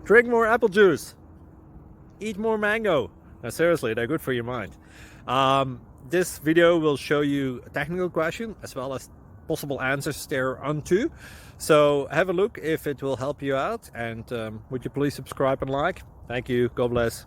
Drink more apple juice. Eat more mango. Now seriously, they're good for your mind. This video will show you a technical question as well as possible answers thereunto. So have a look if it will help you out, and would you please subscribe and like? Thank you. God bless.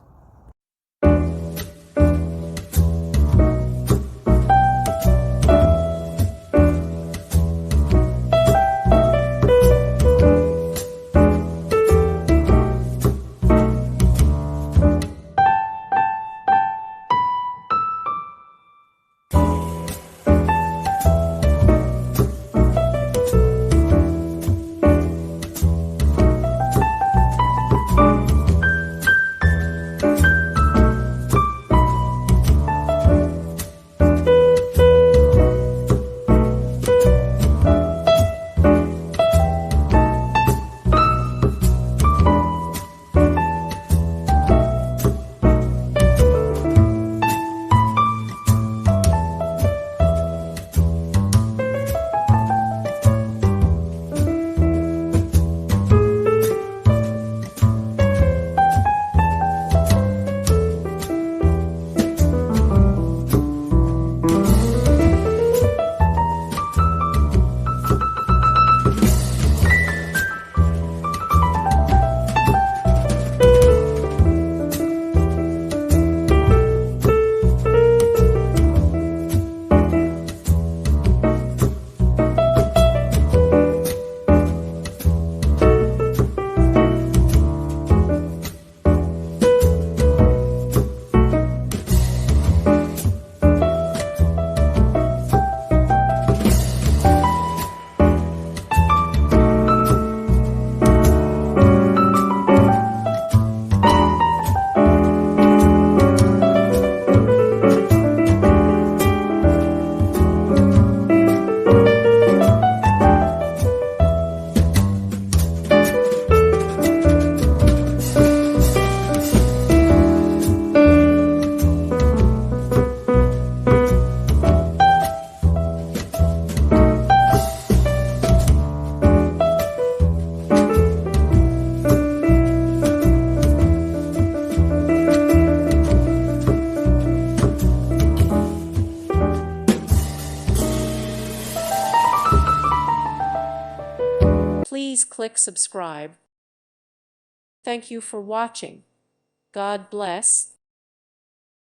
Please click subscribe. Thank you for watching. God bless.